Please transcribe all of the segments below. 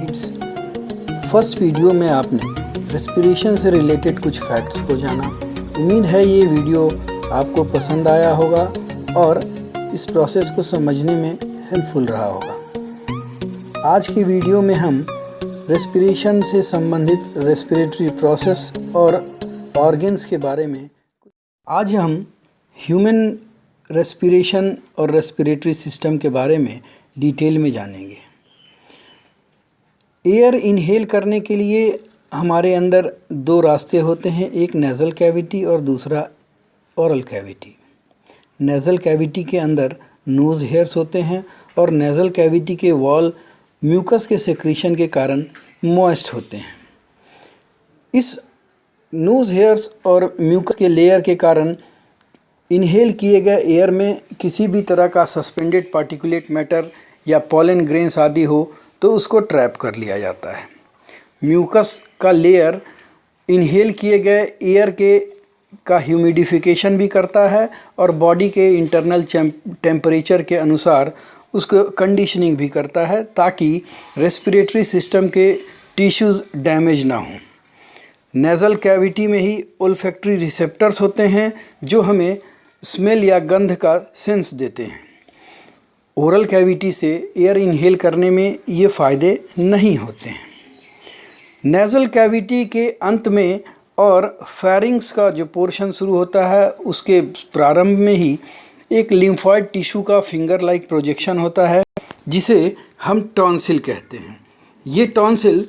Types. First video में आपने respiration से रिलेटेड कुछ फैक्ट्स को जाना। उम्मीद है ये वीडियो आपको पसंद आया होगा और इस प्रोसेस को समझने में हेल्पफुल रहा होगा। आज की वीडियो में हम रेस्पिरेशन से संबंधित रेस्पिरेटरी प्रोसेस और ऑर्गन्स के बारे में आज हम ह्यूमन रेस्पिरेशन और रेस्पिरेटरी सिस्टम के बारे में डिटेल में जानेंगे। एयर इनहेल करने के लिए हमारे अंदर दो रास्ते होते हैं, एक नेज़ल कैविटी और दूसरा ओरल कैविटी। नेज़ल कैविटी के अंदर नोज़ हेयर्स होते हैं और नेज़ल कैविटी के वॉल म्यूकस के सेक्रीशन के कारण मॉइस्ट होते हैं। इस नोज़ हेयर्स और म्यूकस के लेयर के कारण इनहेल किए गए एयर में किसी भी तरह का सस्पेंडेड पार्टिकुलेट मैटर या पॉलन ग्रेन्स आदि हो तो उसको ट्रैप कर लिया जाता है। म्यूकस का लेयर इनहेल किए गए एयर का ह्यूमिडिफिकेशन भी करता है और बॉडी के इंटरनल टेम्परेचर के अनुसार उसको कंडीशनिंग भी करता है ताकि रेस्पिरेटरी सिस्टम के टिश्यूज़ डैमेज ना हों। नेज़ल कैविटी में ही ओल्फैक्टरी रिसेप्टर्स होते हैं जो हमें स्मेल या गंध का सेंस देते हैं। ओरल कैविटी से एयर इनहेल करने में ये फ़ायदे नहीं होते हैं। नेज़ल कैविटी के अंत में और फेरिंग्स का जो पोर्शन शुरू होता है उसके प्रारंभ में ही एक लिम्फॉइड टिश्यू का फिंगर लाइक प्रोजेक्शन होता है जिसे हम टॉन्सिल कहते हैं। ये टॉन्सिल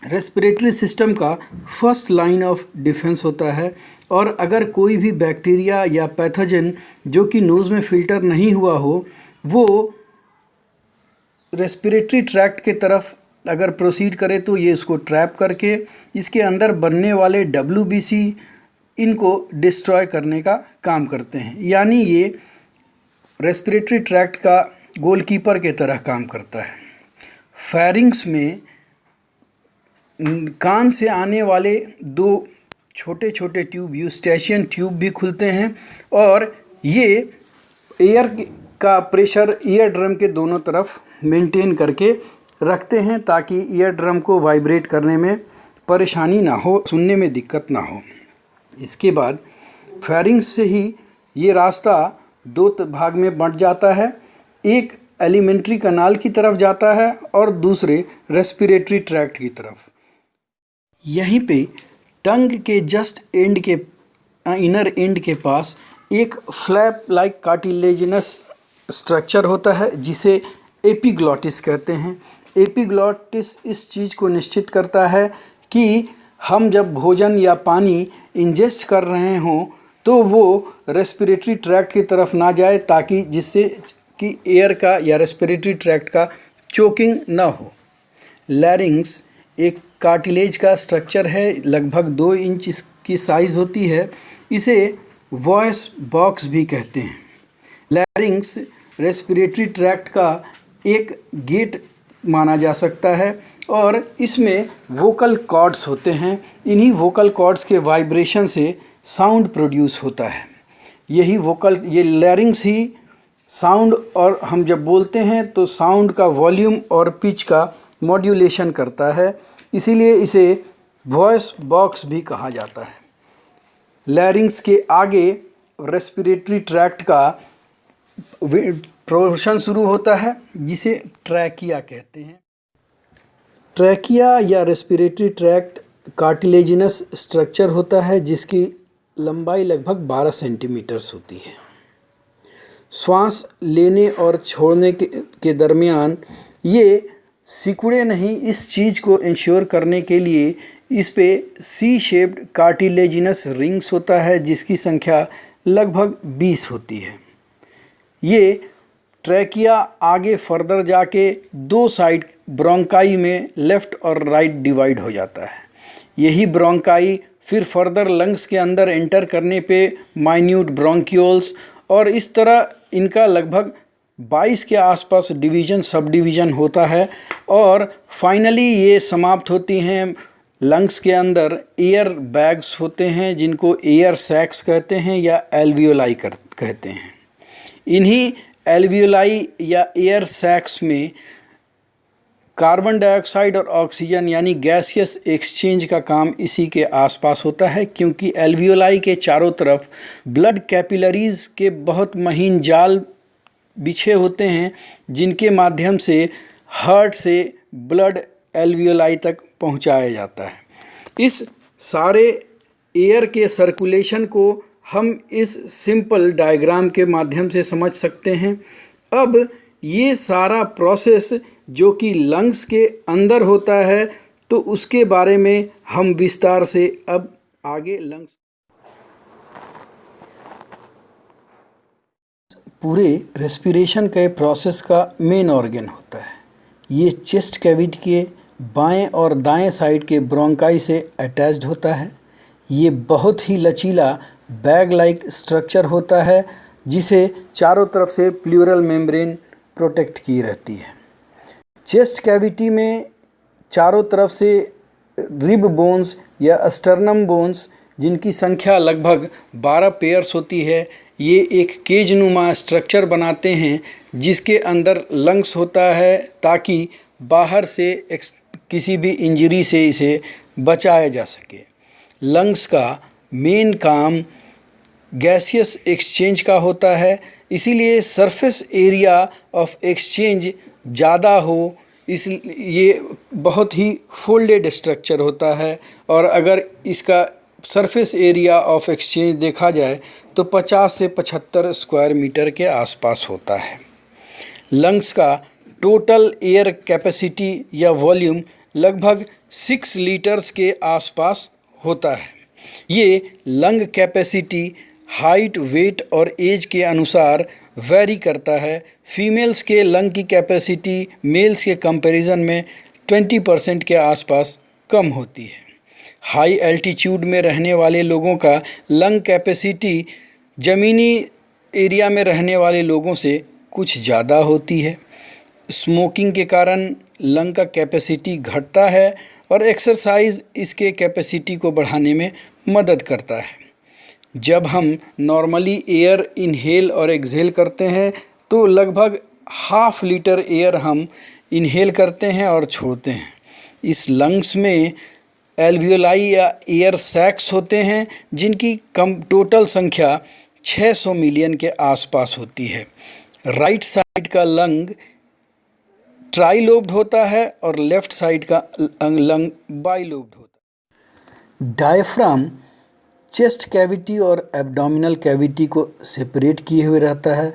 रेस्पिरेटरी सिस्टम का फर्स्ट लाइन ऑफ डिफेंस होता है और अगर कोई भी बैक्टीरिया या पैथोजन जो कि नोज़ में फ़िल्टर नहीं हुआ हो वो रेस्पिरेटरी ट्रैक्ट के तरफ अगर प्रोसीड करे तो ये इसको ट्रैप करके इसके अंदर बनने वाले WBC इनको डिस्ट्रॉय करने का काम करते हैं। यानी ये रेस्पिरेटरी ट्रैक्ट का गोलकीपर के तरह काम करता है। फेरिंग्स में कान से आने वाले दो छोटे छोटे ट्यूब यूस्टेशियन ट्यूब भी खुलते हैं और ये एयर का प्रेशर ईयर ड्रम के दोनों तरफ मेंटेन करके रखते हैं ताकि ईयर ड्रम को वाइब्रेट करने में परेशानी ना हो, सुनने में दिक्कत ना हो। इसके बाद फेरिंग्स से ही ये रास्ता दो भाग में बंट जाता है, एक एलिमेंट्री कनाल की तरफ जाता है और दूसरे रेस्पिरेटरी ट्रैक्ट की तरफ। यहीं पे टंग के जस्ट एंड के इनर एंड के पास एक फ्लैप लाइक कार्टिलेजिनस स्ट्रक्चर होता है जिसे एपिग्लॉटिस कहते हैं। एपिग्लॉटिस इस चीज़ को निश्चित करता है कि हम जब भोजन या पानी इंजेस्ट कर रहे हों तो वो रेस्पिरेटरी ट्रैक्ट की तरफ ना जाए ताकि जिससे कि एयर का या रेस्पिरेटरी ट्रैक्ट का चोकिंग ना हो। लैरिंग्स एक कार्टिलेज का स्ट्रक्चर है, लगभग 2 इंच की साइज़ होती है। इसे वॉइस बॉक्स भी कहते हैं। लैरिंग्स रेस्पिरेटरी ट्रैक्ट का एक गेट माना जा सकता है और इसमें वोकल कॉर्ड्स होते हैं। इन्हीं वोकल कॉर्ड्स के वाइब्रेशन से साउंड प्रोड्यूस होता है। ये लैरिंग्स ही साउंड और हम जब बोलते हैं तो साउंड का वॉल्यूम और पिच का मॉड्यूलेशन करता है, इसीलिए इसे वॉइस बॉक्स भी कहा जाता है। लैरिंग्स के आगे रेस्पिरेटरी ट्रैक्ट का पोर्शन शुरू होता है जिसे ट्रैकिया कहते हैं। ट्रैकिया या रेस्पिरेटरी ट्रैक्ट कार्टिलेजिनस स्ट्रक्चर होता है जिसकी लंबाई लगभग 12 सेंटीमीटर्स होती है। श्वास लेने और छोड़ने के दरमियान ये सिकुड़े नहीं, इस चीज़ को इंश्योर करने के लिए इस पे सी शेप्ड कार्टिलेजिनस रिंग्स होता है जिसकी संख्या लगभग 20 होती है। ये ट्रैकिया आगे फर्दर जाके 2 साइड ब्रोंकाई में लेफ़्ट और राइट डिवाइड हो जाता है। यही ब्रोंकाई फिर फर्दर लंग्स के अंदर एंटर करने पे माइन्यूट ब्रोंक्यूल्स और इस तरह इनका लगभग 22 के आसपास डिवीज़न सब डिवीज़न होता है और फाइनली ये समाप्त होती हैं लंग्स के अंदर एयर बैग्स होते हैं जिनको एयर सैक्स कहते हैं या एल्वियोलाई कहते हैं। इन्हीं एल्वियोलाई या एयर सैक्स में कार्बन डाइऑक्साइड और ऑक्सीजन यानी गैसियस एक्सचेंज का काम इसी के आसपास होता है, क्योंकि एल्वियोलाई के चारों तरफ ब्लड कैपिलरीज के बहुत महीन जाल बिछे होते हैं, जिनके माध्यम से हार्ट से ब्लड एल्वियोलाई तक पहुंचाया जाता है। इस सारे एयर के सर्कुलेशन को हम इस सिंपल डायग्राम के माध्यम से समझ सकते हैं। अब ये सारा प्रोसेस जो कि लंग्स के अंदर होता है, तो उसके बारे में हम विस्तार से अब आगे लंग्स पूरे रेस्पिरेशन के प्रोसेस का मेन ऑर्गन होता है। ये चेस्ट कैविटी के बाएं और दाएं साइड के ब्रोंकाई से अटैच्ड होता है। ये बहुत ही लचीला बैग लाइक स्ट्रक्चर होता है, जिसे चारों तरफ से प्लूरल मेम्ब्रेन प्रोटेक्ट की रहती है। चेस्ट कैविटी में चारों तरफ से रिब बोन्स या स्टर्नम बोन्स, जिनकी संख्या लगभग 12 पेयर्स होती है, ये एक केज नुमा स्ट्रक्चर बनाते हैं, जिसके अंदर लंग्स होता है, ताकि बाहर से किसी भी इंजरी से इसे बचाया जा सके। लंग्स का मेन काम गैसियस एक्सचेंज का होता है, इसीलिए सरफेस एरिया ऑफ एक्सचेंज ज़्यादा हो, इस ये बहुत ही फोल्डेड स्ट्रक्चर होता है। और अगर इसका सरफेस एरिया ऑफ एक्सचेंज देखा जाए तो 50 से 75 स्क्वायर मीटर के आसपास होता है। लंग्स का टोटल एयर कैपेसिटी या वॉल्यूम लगभग 6 लीटर्स के आसपास होता है। ये लंग कैपेसिटी हाइट, वेट और एज के अनुसार वेरी करता है। फीमेल्स के लंग की कैपेसिटी मेल्स के कंपैरिजन में 20% के आसपास कम होती है। हाई एल्टीट्यूड में रहने वाले लोगों का लंग कैपेसिटी ज़मीनी एरिया में रहने वाले लोगों से कुछ ज़्यादा होती है। स्मोकिंग के कारण लंग का कैपेसिटी घटता है और एक्सरसाइज इसके कैपेसिटी को बढ़ाने में मदद करता है। जब हम नॉर्मली एयर इनहेल और एक्सहेल करते हैं तो लगभग ½ लीटर एयर हम इनहेल करते हैं और छोड़ते हैं। इस लंग्स में एल्वियोलाई या एयर सैक्स होते हैं, जिनकी टोटल संख्या 600 मिलियन के आसपास होती है। राइट साइड का लंग ट्राइलोब्ड होता है और लेफ्ट साइड का लंग बाइलोब्ड होता है। डायफ्राम चेस्ट कैविटी और एब्डोमिनल कैविटी को सेपरेट किए हुए रहता है।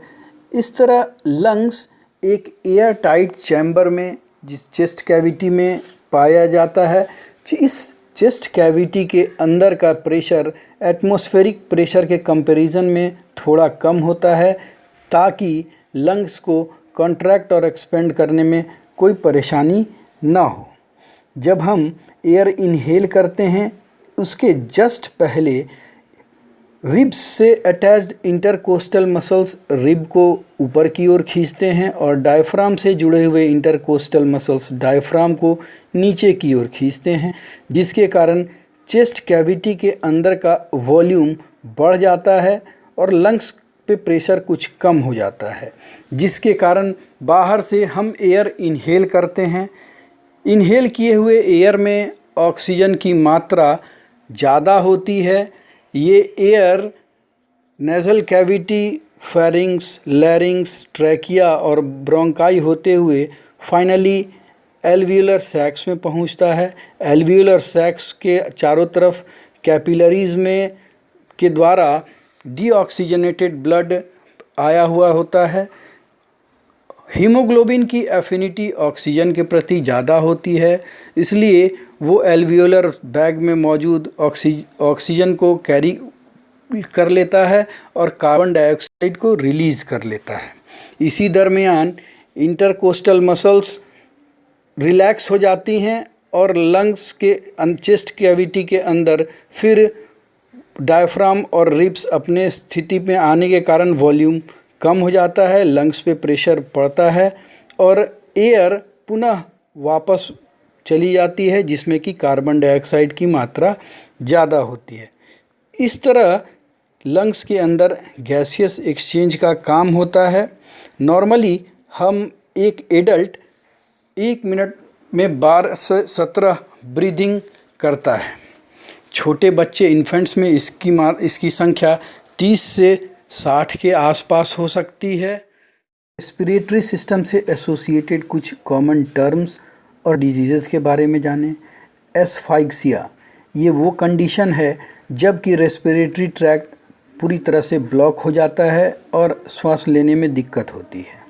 इस तरह लंग्स एक एयर टाइट चैम्बर में जिस चेस्ट कैविटी में पाया जाता है। इस चेस्ट कैविटी के अंदर का प्रेशर एटमॉस्फेरिक प्रेशर के कंपैरिजन में थोड़ा कम होता है, ताकि लंग्स को कॉन्ट्रैक्ट और एक्सपेंड करने में कोई परेशानी ना हो। जब हम एयर इनहेल करते हैं, उसके जस्ट पहले रिब्स से अटैच्ड इंटरकोस्टल मसल्स रिब को ऊपर की ओर खींचते हैं और डायफ्राम से जुड़े हुए इंटरकोस्टल मसल्स डायफ्राम को नीचे की ओर खींचते हैं, जिसके कारण चेस्ट कैविटी के अंदर का वॉल्यूम बढ़ जाता है और लंग्स पे प्रेशर कुछ कम हो जाता है, जिसके कारण बाहर से हम एयर इनहेल करते हैं। इनहेल किए हुए एयर में ऑक्सीजन की मात्रा ज़्यादा होती है। ये air nasal cavity, pharynx, लैरिंग्स, trachea और ब्रोंकाई होते हुए फाइनली एल्वियोलर सैक्स में पहुंचता है। एल्वियोलर सैक्स के चारों तरफ कैपिलरीज में के द्वारा डीऑक्सीजनेटेड ब्लड आया हुआ होता है। हीमोग्लोबिन की एफिनिटी ऑक्सीजन के प्रति ज़्यादा होती है, इसलिए वो एल्वियोलर बैग में मौजूद ऑक्सीजन को कैरी कर लेता है और कार्बन डाइऑक्साइड को रिलीज़ कर लेता है। इसी दरमियान इंटरकोस्टल मसल्स रिलैक्स हो जाती हैं और लंग्स के चेस्ट कैविटी के अंदर फिर डायफ्राम और रिब्स अपने स्थिति में आने के कारण वॉल्यूम कम हो जाता है, लंग्स पे प्रेशर पड़ता है और एयर पुनः वापस चली जाती है, जिसमें कि कार्बन डाइऑक्साइड की मात्रा ज़्यादा होती है। इस तरह लंग्स के अंदर गैसियस एक्सचेंज का काम होता है। नॉर्मली हम एक एडल्ट 1 मिनट में 12 से 17 ब्रीदिंग करता है। छोटे बच्चे इन्फेंट्स में इसकी संख्या 30 से 60 के आसपास हो सकती है। रेस्पिरेटरी सिस्टम से एसोसिएटेड कुछ कॉमन टर्म्स और डिजीज़ के बारे में जानें। एसफाइक्सिया, ये वो कंडीशन है जबकि रेस्पिरेटरी ट्रैक्ट पूरी तरह से ब्लॉक हो जाता है और श्वास लेने में दिक्कत होती है।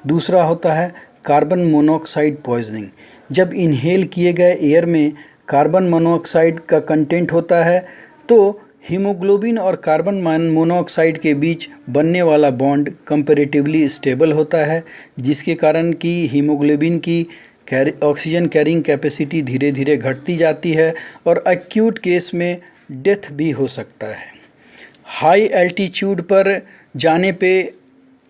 दूसरा होता है कार्बन मोनोऑक्साइड पॉइजनिंग। जब इनहेल किए गए एयर में कार्बन मोनोऑक्साइड का कंटेंट होता है तो हीमोग्लोबिन और कार्बन मोनोऑक्साइड के बीच बनने वाला बॉन्ड कंपैरेटिवली स्टेबल होता है, जिसके कारण कि हीमोग्लोबिन की ऑक्सीजन कैरिंग कैपेसिटी धीरे धीरे घटती जाती है और एक्यूट केस में डेथ भी हो सकता है। हाई एल्टीट्यूड पर जाने पे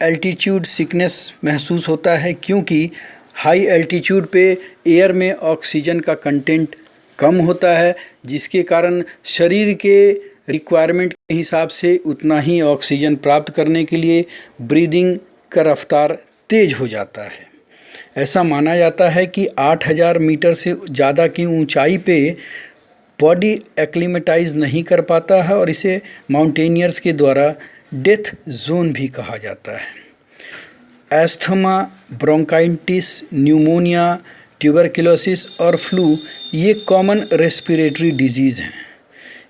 एल्टीट्यूड सिकनेस महसूस होता है, क्योंकि हाई एल्टीट्यूड पे एयर में ऑक्सीजन का कंटेंट कम होता है, जिसके कारण शरीर के रिक्वायरमेंट के हिसाब से उतना ही ऑक्सीजन प्राप्त करने के लिए ब्रीदिंग का रफ्तार तेज हो जाता है। ऐसा माना जाता है कि 8000 मीटर से ज़्यादा की ऊंचाई पे बॉडी एक्लिमेटाइज नहीं कर पाता है और इसे माउंटेनियर्स के द्वारा डेथ जोन भी कहा जाता है। एस्थमा, ब्रोंकाइटिस, न्यूमोनिया, ट्यूबरकुलोसिस और फ्लू ये कॉमन रेस्पिरेटरी डिजीज़ हैं।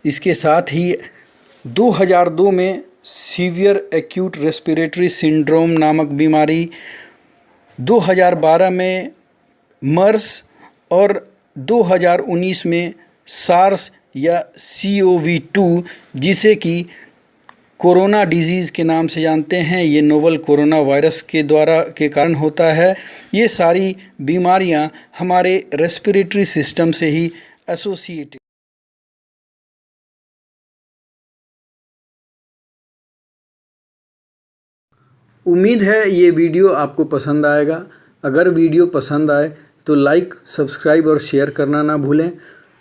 इसके साथ ही 2002 में सीवियर एक्यूट रेस्पिरेटरी सिंड्रोम नामक बीमारी, 2012 में मर्स और 2019 में सार्स या CoV-2 जिसे कि कोरोना डिजीज़ के नाम से जानते हैं, ये नोवल कोरोना वायरस के कारण होता है। ये सारी बीमारियां हमारे रेस्पिरेटरी सिस्टम से ही एसोसिएटेड। उम्मीद है ये वीडियो आपको पसंद आएगा। अगर वीडियो पसंद आए तो लाइक, सब्सक्राइब और शेयर करना ना भूलें।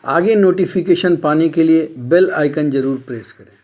आगे नोटिफिकेशन पाने के लिए बेल आइकन ज़रूर प्रेस करें।